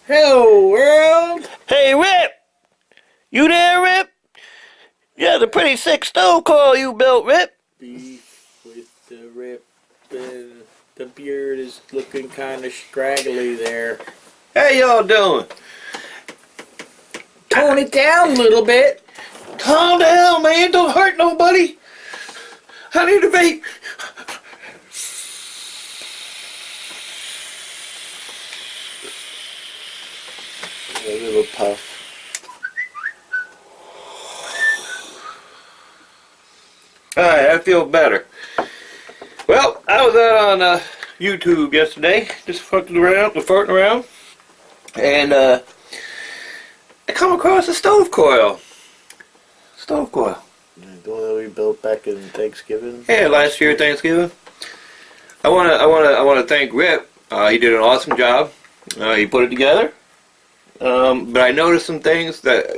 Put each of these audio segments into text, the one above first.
Hello, world! Hey, Rip! You there, Rip? Yeah, the pretty sick stove coil you built, Rip. Beef with the rip. The beard is looking kind of scraggly there. How y'all doing? Tone it down a little bit. Calm down, man. Don't hurt nobody. I need a vape. A little puff. Alright, I feel better. Well, I was out on YouTube yesterday, just farting around, and I come across a stove coil. Stove coil. The one that we built back in Thanksgiving. Yeah, last year Thanksgiving. I wanna thank Rip. He did an awesome job. He put it together. But I noticed some things that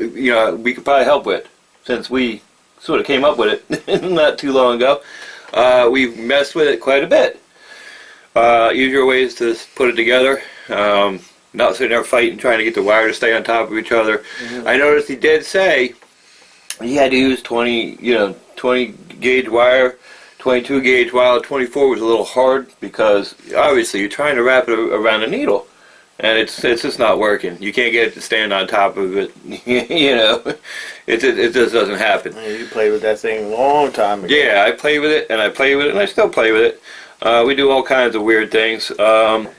we could probably help with, since we sort of came up with it not too long ago. We've messed with it quite a bit. Easier ways to put it together. Not sitting there fighting, trying to get the wire to stay on top of each other. Mm-hmm. I noticed he did say he had to use 20 gauge wire, 22 gauge wire. 24 was a little hard because obviously you're trying to wrap it around a needle. And it's just not working. You can't get it to stand on top of it. It just doesn't happen. You played with that thing a long time ago. Yeah, I play with it, and I play with it, and I still play with it. We do all kinds of weird things. Well,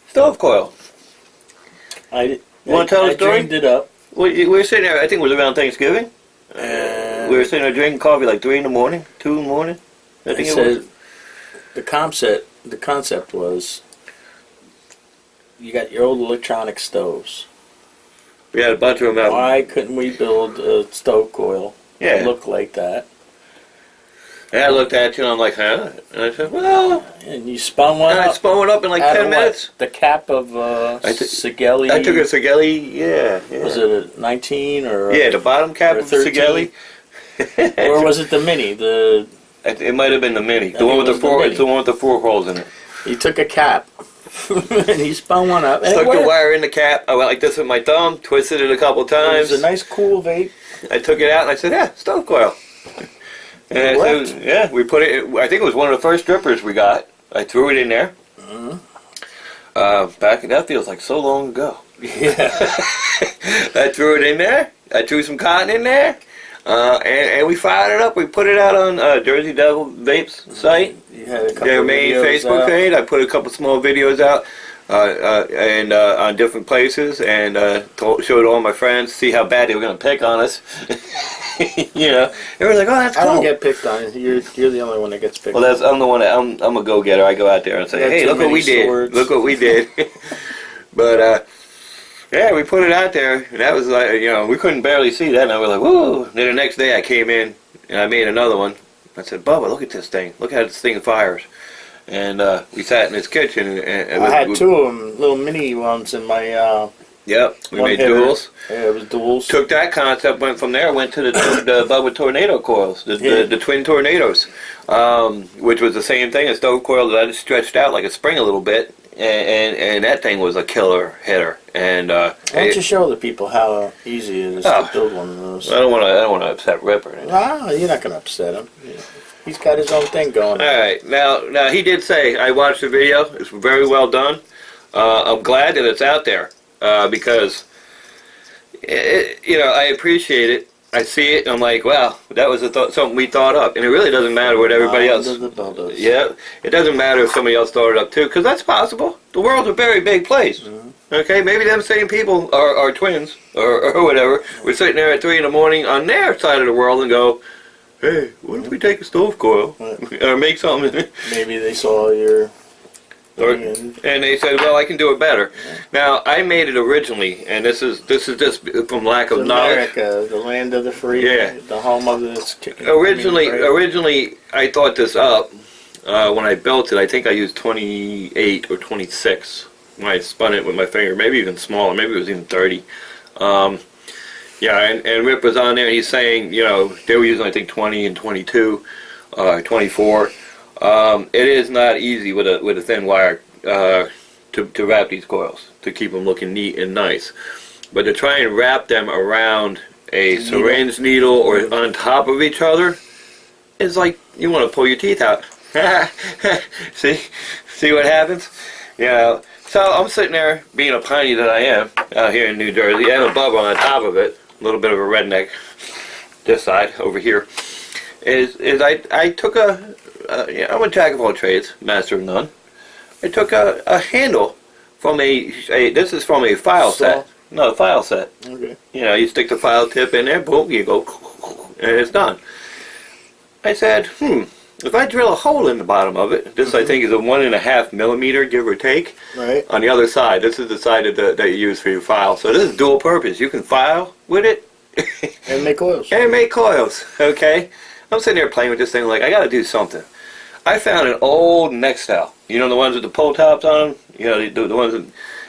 stove coil. You want to tell the story? I dreamed it up. We were sitting there. I think it was around Thanksgiving. We were sitting there drinking coffee like 3 in the morning, 2 in the morning. I think it was. The concept was, you got your old electronic stoves. We had a bunch of them out. Why couldn't we build a stove coil that looked like that? And I looked at you and I'm like, huh? And I said, well. And you spun one up. I spun one up in like 10 minutes. The cap of Sigelli. I took a Sigelli, yeah. Was it a 19 or? Yeah, the bottom cap of Sigelli. Or was it the mini? It might have been the mini. The one with the four. It's the one with the 4 holes in it. He took a cap and he spun one up. Stuck the wire in the cap. I went like this with my thumb, twisted it a couple times. It was a nice, cool vape. I took it out and I said, "Yeah, stove coil." And I said, "Yeah, we put it. I think it was one of the first strippers we got. I threw it in there. That feels like so long ago. Yeah. I threw it in there. I threw some cotton in there. And we fired it up. We put it out on Jersey Devil Vape's site, their main Facebook page. I put a couple small videos out and on different places, and showed all my friends, see how bad they were going to pick on us. They were like, "Oh, that's cool." I don't get picked on. You're the only one that gets picked. Well, I'm the one that I'm a go-getter. I go out there and say, "Hey, look what we did! Look what we did!" But yeah, we put it out there, and that was like, we couldn't barely see that, and I was like, woo! Then the next day I came in, and I made another one. I said, "Bubba, look at this thing. Look how this thing fires." And we sat in his kitchen. And I had 2 of them, little mini ones in my... Yep, we made duals. Yeah, it was duals. Took that concept, went from there, went to the Bubba tornado coils, the twin tornadoes, which was the same thing, a stove coil that I just stretched out like a spring a little bit. And that thing was a killer hitter. And why don't you show the people how easy it is to build one of those? I don't want to upset Rip or anything. No, you're not going to upset him. He's got his own thing going. All right, now he did say, I watched the video. It's very well done. I'm glad that it's out there because I appreciate it. I see it, and I'm like, wow, that was something we thought up. And it really doesn't matter what everybody else... Yeah, it doesn't matter if somebody else thought it up too, because that's possible. The world's a very big place. Okay, maybe them same people are twins, or whatever. We're sitting there at 3 in the morning on their side of the world and go, "Hey, what if we take a stove coil or make something?" Maybe they saw your... And they said, "Well, I can do it better." Now, I made it originally, and this is just from lack of knowledge. America, the land of the free, the home of the chicken. Originally, I thought this up when I built it. I think I used 28 or 26 when I spun it with my finger, maybe even smaller. Maybe it was even 30. Yeah, and Rip was on there, and he's saying, they were using, I think, 20 and 22, 24. It is not easy with a thin wire to wrap these coils, to keep them looking neat and nice. But to try and wrap them around a syringe needle or on top of each other is like you want to pull your teeth out. See what happens? You know, so I'm sitting there, being a piney that I am, out here in New Jersey, and a bubba on top of it, a little bit of a redneck, this side, over here, I took I'm a jack of all trades, master of none. I took a handle from this is from a file set. No, a file set. Okay. You know, you stick the file tip in there, boom, you go, and it's done. I said, if I drill a hole in the bottom of it, this I think is a 1.5 millimeter, give or take. Right. On the other side, this is the side that you use for your file. So this is dual purpose. You can file with it. And make coils. And make coils, okay? I'm sitting there playing with this thing like, I got to do something. I found an old Nextel. You know the ones with the pull tops on them? You know, the ones that,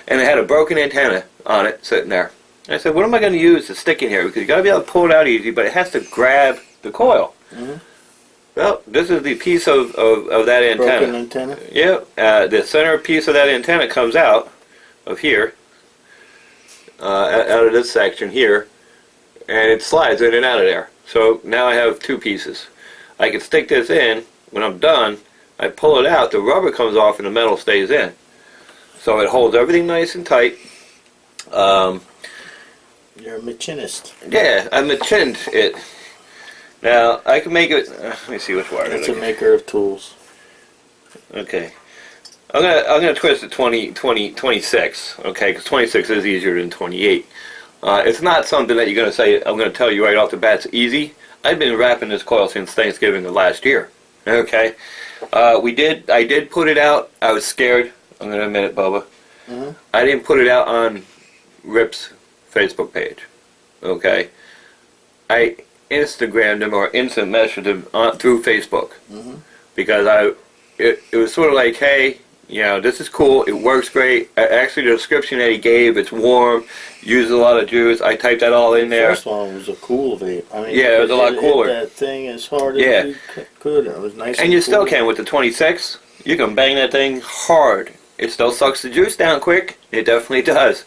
and it had a broken antenna on it sitting there. I said, what am I going to use to stick in here? Because you got to be able to pull it out easy, but it has to grab the coil. Well, this is the piece of that antenna. Broken antenna? Yep. The center piece of that antenna comes out of here, out of this section here, and it slides in and out of there. So now I have two pieces. I can stick this in. When I'm done, I pull it out. The rubber comes off and the metal stays in. So it holds everything nice and tight. You're a machinist. Yeah, I machined it. Now, I can make it, let me see which wire. It's a maker of tools. Okay. I'm gonna twist it 26, okay, because 26 is easier than 28. It's not something that you're gonna say, I'm gonna tell you right off the bat, it's easy. I've been wrapping this coil since Thanksgiving of last year, okay. I did put it out. I was scared. I'm gonna admit it, Bubba. I didn't put it out on Rip's Facebook page, okay. I Instagrammed him or instant messaged him through Facebook because it was sort of like, hey, you know, this is cool, it works great. Actually, the description that he gave, it's warm, uses a lot of juice. I typed that all in there. The first one was a cool vape. I mean, yeah, it was a lot cooler. That thing as hard as you could. It was nice. And you still can with the 26. You can bang that thing hard. It still sucks the juice down quick. It definitely does.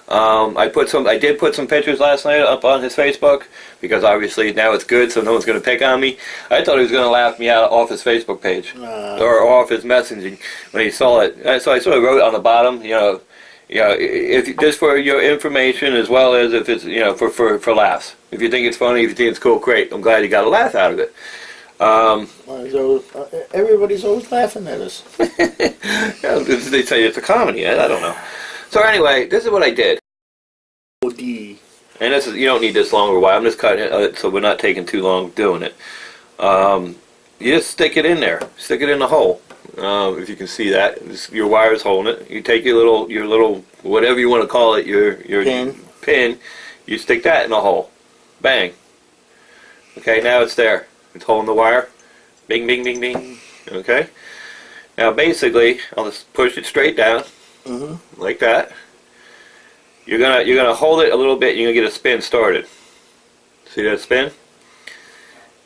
I did put some pictures last night up on his Facebook because obviously now it's good, so no one's going to pick on me. I thought he was going to laugh me out off his Facebook page or off his messaging when he saw it. So I sort of wrote on the bottom, you know, if just for your information as well as if it's, you know, for laughs. If you think it's funny, if you think it's cool, great. I'm glad you got a laugh out of it. Everybody's always laughing at us. Yeah, they say it's a comedy. I don't know. So anyway, this is what I did. OD. And this is, you don't need this long or wide. I'm just cutting it so we're not taking too long doing it. You just stick it in there. Stick it in the hole. If you can see that, your wire's holding it. You take your little whatever you want to call it, your pin. You stick that in the hole. Bang. Okay, now it's there. It's holding the wire. Bing, bing, bing, bing. Okay. Now basically, I'll just push it straight down. Like that. You're gonna hold it a little bit. You're gonna get a spin started. See that spin?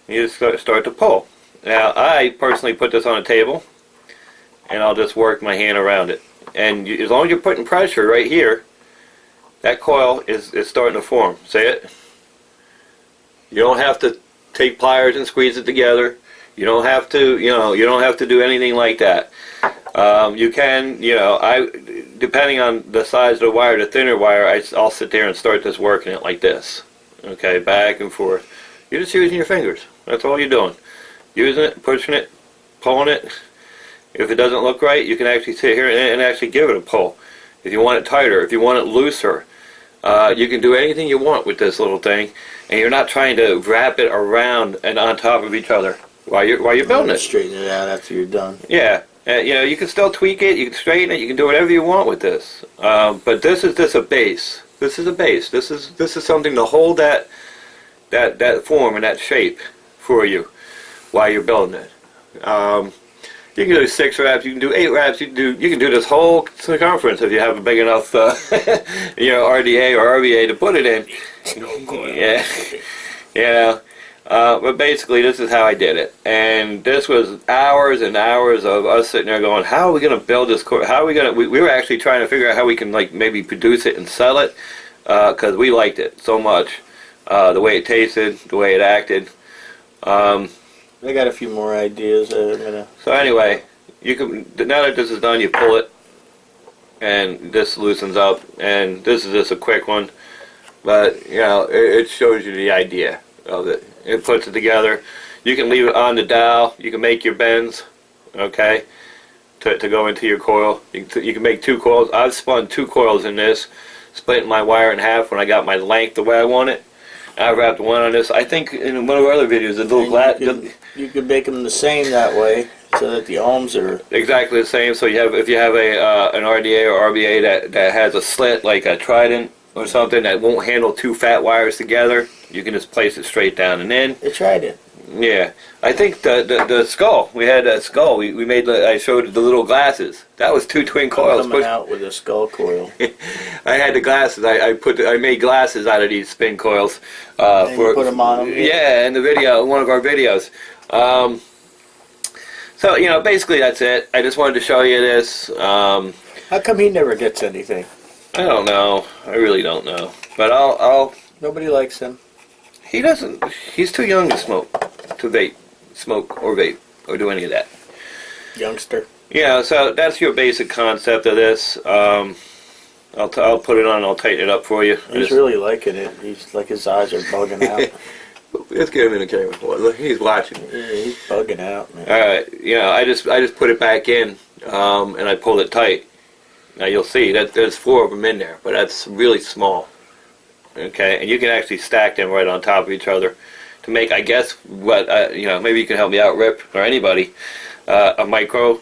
You just start to pull. Now I personally put this on a table, and I'll just work my hand around it. And as long as you're putting pressure right here, that coil is starting to form. See it? You don't have to take pliers and squeeze it together. You don't have to, you don't have to do anything like that. You can, depending on the size of the wire, the thinner wire, I'll sit there and start just working it like this. Okay, back and forth. You're just using your fingers. That's all you're doing. Using it, pushing it, pulling it. If it doesn't look right, you can actually sit here and actually give it a pull. If you want it tighter, if you want it looser, you can do anything you want with this little thing, and you're not trying to wrap it around and on top of each other while you're building it. Straighten it out after you're done. Yeah. You can still tweak it, you can straighten it, you can do whatever you want with this. But this is just a base. This is a base. This is something to hold that form and that shape for you while you're building it. You can do 6 wraps, you can do 8 wraps, you can do this whole circumference if you have a big enough RDA or RVA to put it in. Yeah. But basically, this is how I did it, and this was hours and hours of us sitting there going, "How are we going to build this coil? How are we going to?" We were actually trying to figure out how we can like maybe produce it and sell it, because we liked it so much, the way it tasted, the way it acted. I got a few more ideas. I'm gonna. So anyway, you can now that this is done, you pull it, and this loosens up, and this is just a quick one, but you know it shows you the idea of it. It puts it together. You can leave it on the dowel. You can make your bends, okay, to go into your coil. You can make 2 coils. I've spun 2 coils in this, split my wire in half when I got my length the way I want it. I wrapped one on this. I think in one of our other videos, the little glass. You could make them the same that way, so that the ohms are exactly the same. So you have, if you have a an RDA or RBA that has a slit like a Trident or something that won't handle 2 fat wires together, you can just place it straight down and in. a Trident. Yeah, I think the skull. We had a skull. We made. I showed the little glasses. That was 2 twin coils. Coming out with a skull coil. I had the glasses. I made glasses out of these spin coils. And you put them on them. Yeah, in the video, one of our videos. So you know, basically that's it. I just wanted to show you this. How come he never gets anything? I don't know. I really don't know. But I'll. Nobody likes him. He doesn't. He's too young to smoke, smoke or vape, or do any of that. Youngster. Yeah. So that's your basic concept of this. I'll put it on. I'll tighten it up for you. He's really liking it. He's like his eyes are bugging out. Let's get him in the camera. Look, he's watching. Yeah, he's bugging out, man. All right. You know, I just put it back in, and I pulled it tight. Now you'll see that there's 4 of them in there, but that's really small. Okay, and you can actually stack them right on top of each other to make, I guess, what you know. Maybe you can help me out, Rip, or anybody. A micro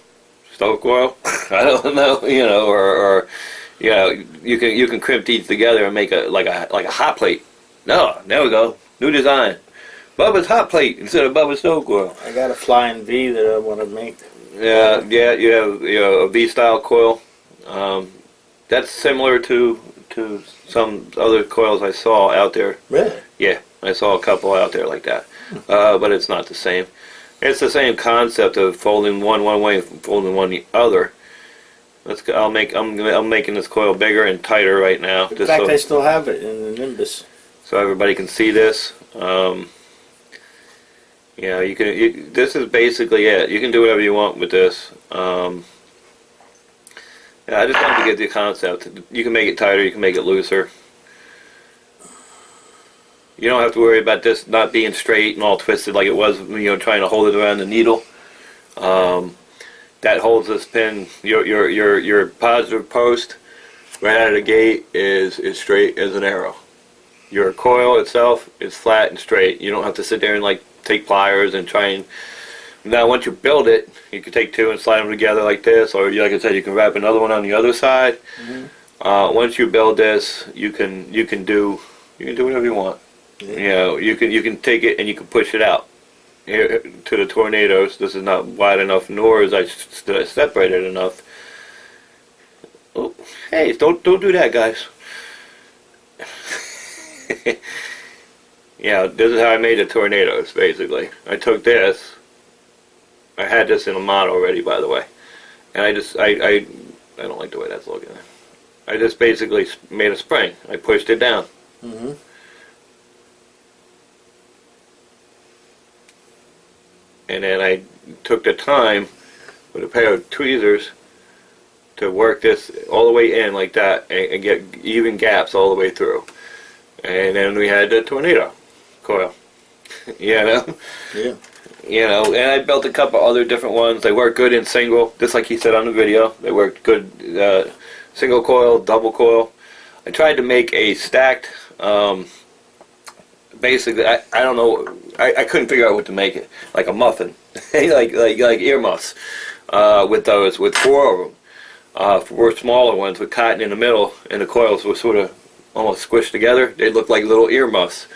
stove coil. I don't know, you know, or you know, you can crimp these together and make a like a hot plate. No, there we go. New design. Bubba's hot plate instead of Bubba's stove coil. I got a flying V that I want to make. Yeah, you have a V style coil. That's similar to some other coils I saw out there. Really? Yeah, I saw a couple out there like that. But it's not the same. It's the same concept of folding one way and folding one the other. Let's go. I'm making this coil bigger and tighter right now. In fact, I still have it in the Nimbus. So everybody can see this. You know, this is basically it. You can do whatever you want with this. Yeah, I just wanted to get the concept. You can make it tighter, you can make it looser. You don't have to worry about this not being straight and all twisted like it was, you know, trying to hold it around the needle. That holds this pin. Your positive post right out of the gate is straight as an arrow. Your coil itself is flat and straight. You don't have to sit there and like take pliers and try and. Now, once you build it, you can take 2 and slide them together like this, or like I said, you can wrap another one on the other side. Mm-hmm. Once you build this, you can do whatever you want. Yeah. You know, you can take it and you can push it out here to the tornadoes. This is not wide enough, nor is I separated enough. Oh, hey, don't do that, guys. Yeah, this is how I made the tornadoes. Basically, I took this. I had this in a mod already, by the way, and I don't like the way that's looking. I just basically made a spring. I pushed it down. Mm-hmm. And then I took the time with a pair of tweezers to work this all the way in like that and get even gaps all the way through. And then we had the tornado coil. You know? Yeah. You know, and I built a couple other different ones. They work good in single, just like he said on the video. They worked good single coil, double coil. I tried to make a stacked, basically, I don't know, I couldn't figure out what to make it. Like a muffin, like earmuffs, with 4 of them. 4 smaller ones with cotton in the middle, and the coils were sort of almost squished together. They looked like little earmuffs.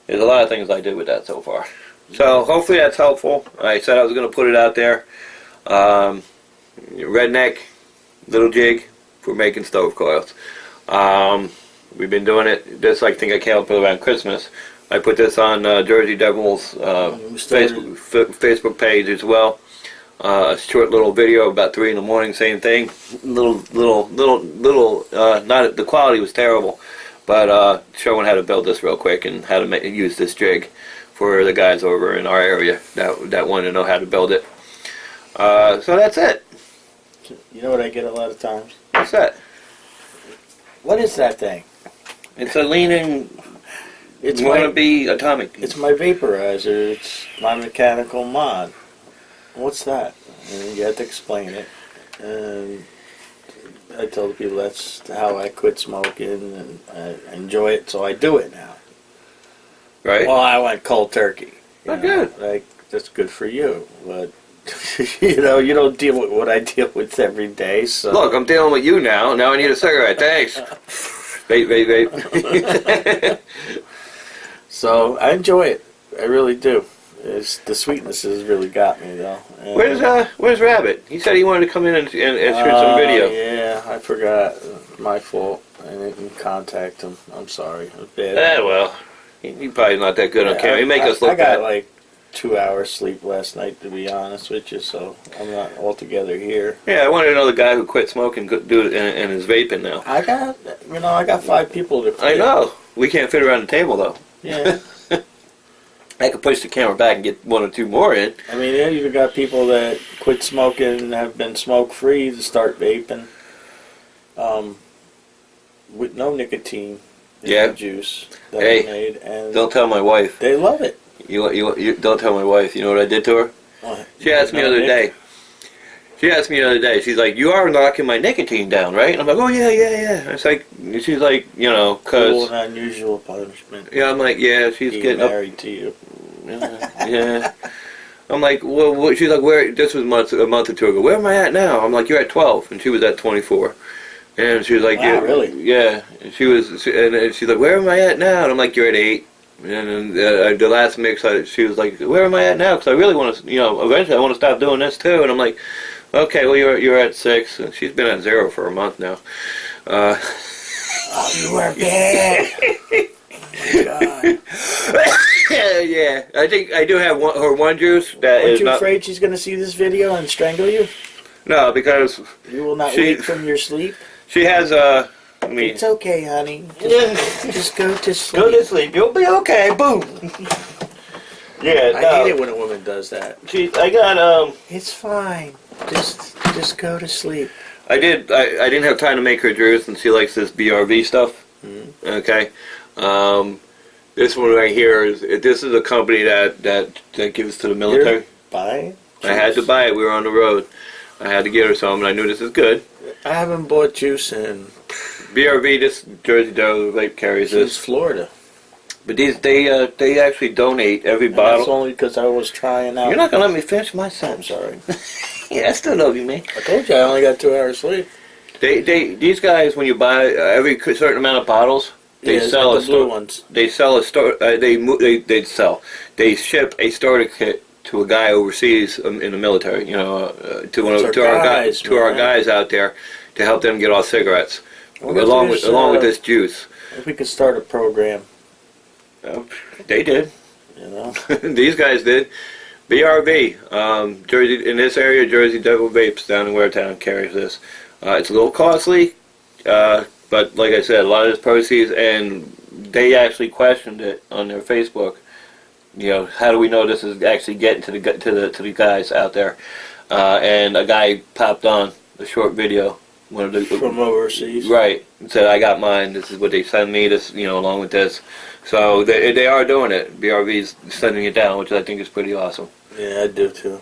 There's a lot of things I did with that so far. So hopefully that's helpful. I said I was going to put it out there. Redneck, little jig for making stove coils. We've been doing it. This I think I came up with around Christmas. I put this on Jersey Devil's Facebook page as well. A short little video about 3 in the morning, same thing. Not the quality was terrible, but showing how to build this real quick and how to use this jig for the guys over in our area that want to know how to build it. So that's it. You know what I get a lot of times? What's that? What is that thing? It's a leaning. It's wannabe atomic. It's my vaporizer. It's my mechanical mod. What's that? And you have to explain it. And I tell the people that's how I quit smoking, and I enjoy it, so I do it now. Right. Well, I went cold turkey. Good. Like, that's good for you, but you know, you don't deal with what I deal with every day. So look, I'm dealing with you now. Now I need a cigarette. Thanks. Vape. So I enjoy it. I really do. The sweetness has really got me, though. And Where's Rabbit? He said he wanted to come in and shoot some video. Yeah, I forgot. My fault. I didn't contact him. I'm sorry. It was bad. Well, he probably not that good on camera. He make us look I got bad. like 2 hours sleep last night, to be honest with you, so I'm not altogether here. Yeah, I wanted to know the guy who quit smoking could do it and is vaping now. I got 5 people to quit. I know. We can't fit around the table though. Yeah. I could push the camera back and get 1 or 2 more in. I mean, yeah, you've got people that quit smoking and have been smoke-free to start vaping with no nicotine in the juice that I made. And don't tell my wife. They love it. You don't tell my wife. You know what I did to her? What? She asked me the other day. She's like, "You are knocking my nicotine down, right?" And I'm like, "Oh yeah." It's like, she's like, you know, cruel and unusual punishment. Yeah, I'm like, yeah, she's getting married to you. Yeah. I'm like, well, she's like, where? This was a month or 2 ago. Where am I at now? I'm like, you're at 12, and she was at 24. And she was like, wow, yeah, really? Yeah. And and she's like, where am I at now? And I'm like, you're at 8. And then the last mix, she was like, where am I at now? Because I really want to, eventually I want to stop doing this too. And I'm like, okay, well, you're at 6. And she's been at 0 for a month now. Oh, you are bad. Oh, my God. Yeah, I think I do have her one juice that Aren't is you not... afraid she's going to see this video and strangle you? No, because... You will not wake from your sleep? She has, It's okay, honey. Just go to sleep. Go to sleep. You'll be okay. Boom. Yeah, I hate it when a woman does that. I got, It's fine. Just go to sleep. I didn't have time to make her juice, and she likes this BRV stuff. Mm-hmm. Okay. This one right here this is a company that gives to the military. You're buying? I had to buy it. We were on the road. I had to get her some, and I knew this is good. I haven't bought juice in... BRV, this Jersey Devil vape carries this. It's Florida. But they actually donate every bottle. That's only because I was trying out. You're not gonna let me finish my sentence. I'm sorry. Yeah, I still love you, man. I told you I only got 2 hours sleep. These guys, when you buy every certain amount of bottles, they sell the blue ones. They sell a store. They ship a starter kit to a guy overseas in the military. To our guys out there to help them get off cigarettes, along with this juice. If we could start a program. They did. You know. These guys did. BRV, Jersey, in this area, Jersey Devil Vapes down in Waretown carries this. It's a little costly, but like I said, a lot of this proceeds, and they actually questioned it on their Facebook. How do we know this is actually getting to the guys out there? And a guy popped on a short video, from overseas, right? And said, "I got mine. This is what they send me. This, along with this." So they are doing it. BRV's sending it down, which I think is pretty awesome. Yeah, I do too.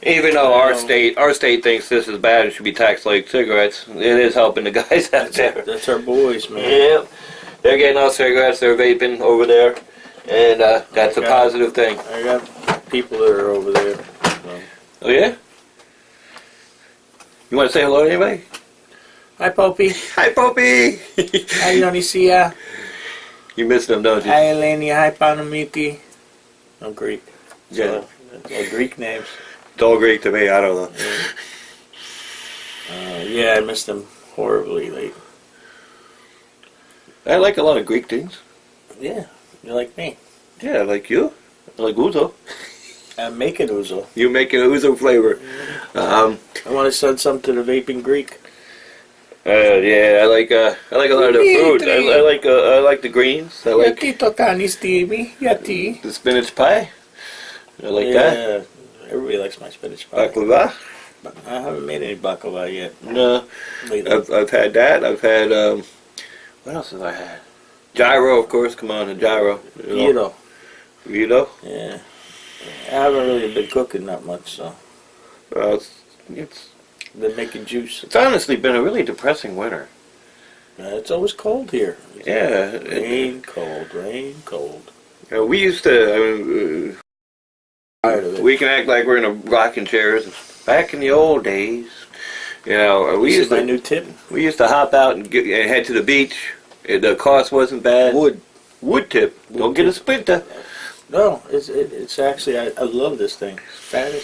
Even though our state thinks this is bad and should be taxed like cigarettes, it is helping the guys out there. That's our boys, man. Yeah, they're getting off cigarettes. They're vaping over there, and that's a positive thing. I got people that are over there. So. Oh yeah. You want to say hello to anybody? Hi, Popey. Hi, Popey. Hi, Yonisia. You miss them, don't you? Hi, Eleni. Hi, Panamiti. I'm Greek. Yeah. So, Greek names. It's all Greek to me. I don't know. Yeah, I miss them horribly. I like a lot of Greek things. Yeah. You like me? Yeah, I like you. I like Uzo. I'm making Ouzo. You making Uzo flavor. I want to send some to the vaping Greek. Yeah, I like a lot of the fruit. I like the greens. I like Yati totani Stevie. Yati. the spinach pie. I like that. Yeah, everybody likes my spinach pie. Baklava. I haven't made any baklava yet. No, I've had that. I've had what else have I had? Gyro, of course. Come on, a gyro. You know. Yeah. I haven't really been cooking that much, so. Well, it's Been making juice. it's honestly been a really depressing winter. It's always cold here. Yeah. Rain, cold, rain, cold. We used to. I mean, Tired of it. we can act like we're in a rocking chairs. Back in the old days, we This used is my to new tip. hop out and head to the beach. The cost wasn't bad. Wood tip. Don't get a splinter. No, it's actually, I love this thing. Fat as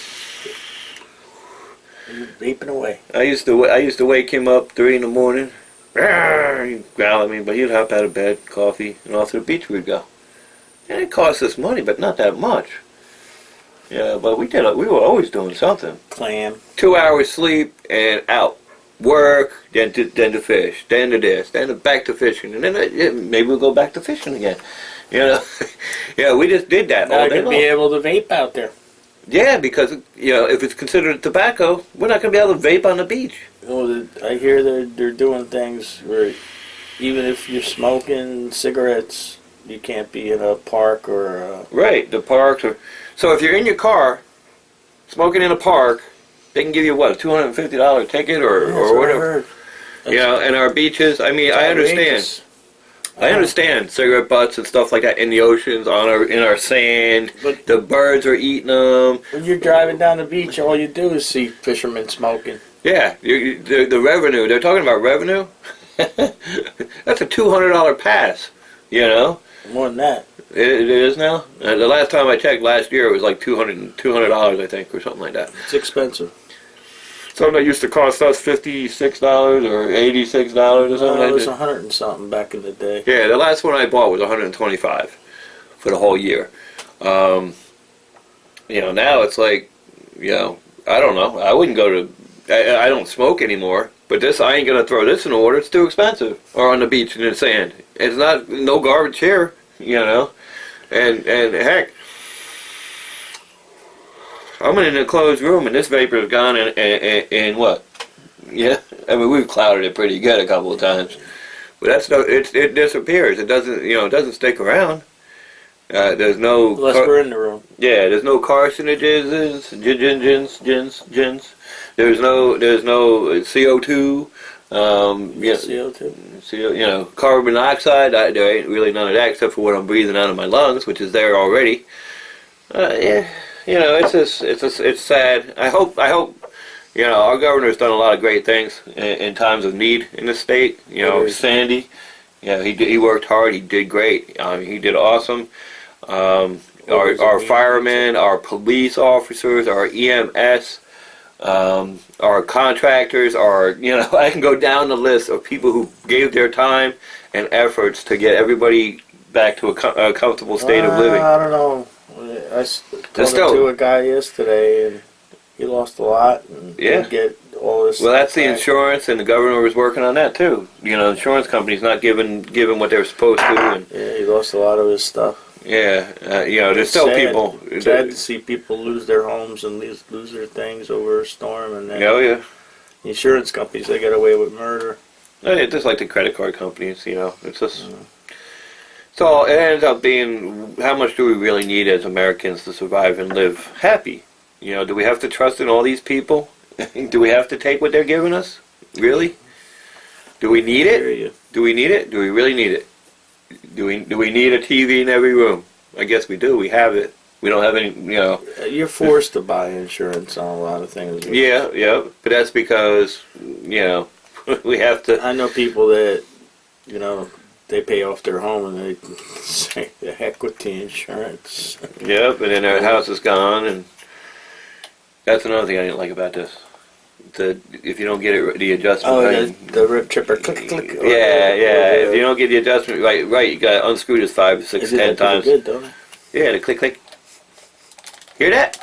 you're vaping away. I used to wake him up 3 in the morning. He'd growl at me, but he'd hop out of bed, coffee, and off to the beach we'd go. And it cost us money, but not that much. Yeah, but we were always doing something. Clam. 2 hours sleep and out. Work, then to fish, then to this, then back to fishing, and then maybe we'll go back to fishing again. Yeah, we just did that Not all day gonna long. be able to vape out there. Yeah, because if it's considered tobacco, we're not gonna be able to vape on the beach. I hear they're doing things where even if you're smoking cigarettes, you can't be in a park or. Right, the parks are. So if you're in your car, smoking in a park, they can give you what, a $250 ticket or whatever. And our beaches. I mean, I understand. I understand cigarette butts and stuff like that in the oceans, in our sand. But the birds are eating them. when you're driving down the beach, all you do is see fishermen smoking. Yeah, the revenue. They're talking about revenue. That's a $200 pass. More than that. It is now. The last time I checked, last year, it was like $200, I think, or something like that. It's expensive. Something that used to cost us $56 or $86 or something It like was that. $100 and something back in the day. Yeah, the last one I bought was $125 for the whole year. Now it's like, I don't know. I wouldn't go to. I don't smoke anymore, but I ain't gonna throw this in the water. It's too expensive. Or on the beach in the sand. It's no garbage here, and heck. I'm in an enclosed room, and this vapor is gone in what? Yeah, I mean we've clouded it pretty good a couple of times, but it disappears. It doesn't stick around. There's no. Unless we're in the room. Yeah, there's no carcinogens, gins. There's no CO2. CO2. Carbon dioxide. There ain't really none of that except for what I'm breathing out of my lungs, which is there already. Yeah. It's sad. I hope, our governor's done a lot of great things in times of need in the state. Sandy, he worked hard. He did great. He did awesome. Our firemen, our police officers, our EMS, our contractors, I can go down the list of people who gave their time and efforts to get everybody back to a comfortable state of living. I don't know. I talked to a guy yesterday, and he lost a lot, and didn't get all this. Well, that's the back. insurance, and the governor was working on that too. Insurance companies not giving what they're supposed to. And, yeah, he lost a lot of his stuff. Yeah, there's still sad. people. It's sad to see people lose their homes and lose their things over a storm, and then the insurance companies, they get away with murder. It's just like the credit card companies. It's just. So it ends up being, how much do we really need as Americans to survive and live happy? Do we have to trust in all these people? Do we have to take what they're giving us? Really? Do we need it? Do we need it? Do we really need it? Do we need a TV in every room? I guess we do. We have it. We don't have any, You're forced to buy insurance on a lot of things. Yeah. But that's because, we have to. I know people that, they pay off their home and they say, the heck with the insurance. Yep, and then their house is gone, and that's another thing I didn't like about this. if you don't get it the adjustment. Oh, right, the rip tripper. Click, click. yeah. If you don't get the adjustment right, you gotta unscrew this 5, 6, 10 times. Good, don't it? Yeah, the click, click. Hear that?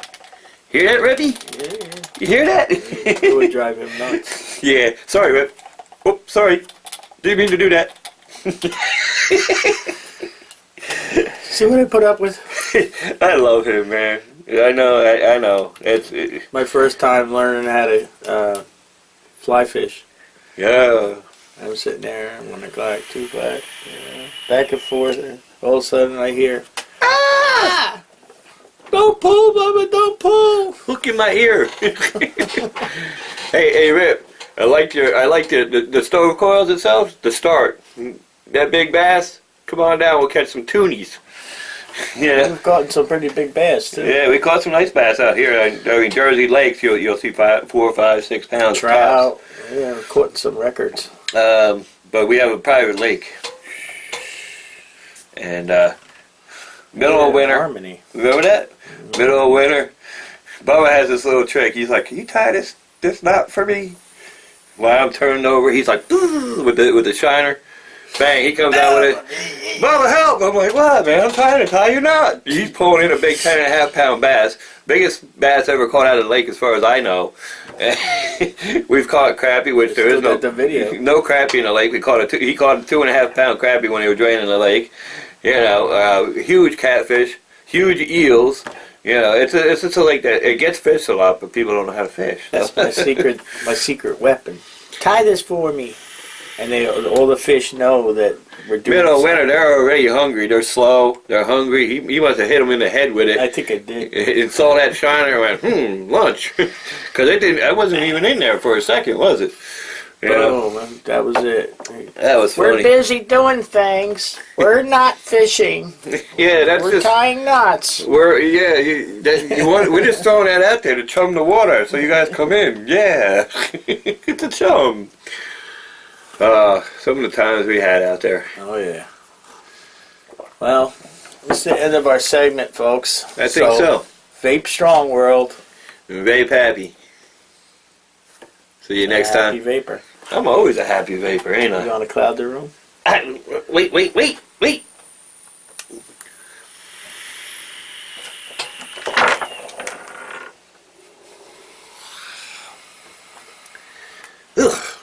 Hear that, Rippy? Yeah. You hear that? It would drive him nuts. Yeah. Sorry, Rip. Oops, sorry. Didn't mean to do that. See what I put up with? I love him, man. I know. My first time learning how to fly fish. Yeah. I'm sitting there, I'm on the black, 2 black, back and forth, and all of a sudden I hear, ah! Don't pull, Bubba, don't pull! Hook in my ear. Hey, Rip. I like the stove coils itself. The start. That big bass. Come on down. We'll catch some tunies. Yeah. We've caught some pretty big bass too. Yeah, we caught some nice bass out here in Jersey lakes. You'll see 4, 5, 6 pounds. Trout. Yeah, we're caught some records. But we have a private lake. And middle of winter. Harmony. Remember that? Mm-hmm. Middle of winter. Bubba has this little trick. He's like, "Can you tie this knot for me?" While I'm turning over, he's like, with the shiner. Bang, he comes out with it. "Bubba, help!" I'm like, "What, man? I'm trying to tie your knot." He's pulling in a big 10.5 pound bass. Biggest bass ever caught out of the lake as far as I know. We've caught crappie, which there is no crappie in the lake. He caught a 2.5 pound crappie when he was draining the lake. You know, huge catfish, huge eels. You know, it's just a lake that it gets fished a lot, but people don't know how to fish. That's my secret weapon. Tie this for me, and all the fish know that we're doing. Middle of winter, they're already hungry. They're slow. They're hungry. He must have hit them in the head with it. I think I did. It saw that shiner and went, lunch, because I wasn't even in there for a second, was it? You know? Boom, that was it. That was funny. We're busy doing things. We're not fishing. Yeah, that's We're just tying knots. we're we're just throwing that out there to chum the water, so you guys come in. Yeah, it's a chum. Some of the times we had out there. Oh yeah. Well, it's the end of our segment, folks. I think so. Vape strong, world. Vape happy. See you next Happy time. vapor. I'm always a happy vapor, ain't You I? want to cloud the room? Wait. Ugh.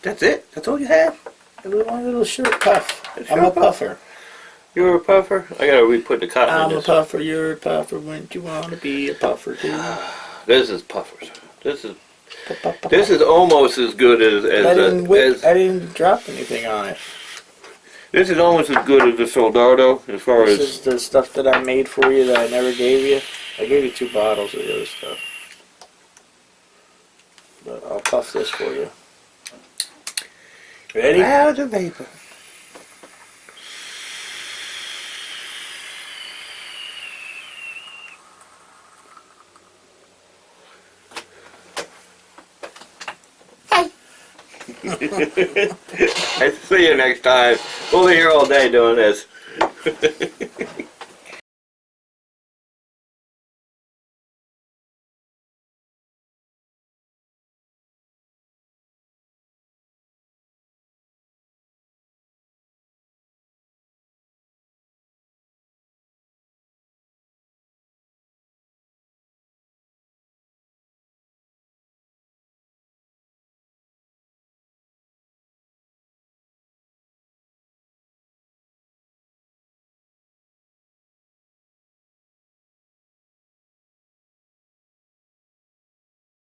That's it? That's all you have? A little short puff. I'm a puffer. You're a puffer? I gotta re-put the cotton I'm in a this. puffer. You're a puffer. Wouldn't you want to be a puffer too? This is puffers. This is almost as good I didn't drop anything on it. This is almost as good as the Soldado as far This as is the stuff that I made for you that I never gave you. I gave you 2 bottles of the other stuff. But I'll puff this for you. Ready? clouds of vapor. I see you next time. We'll be here all day doing this.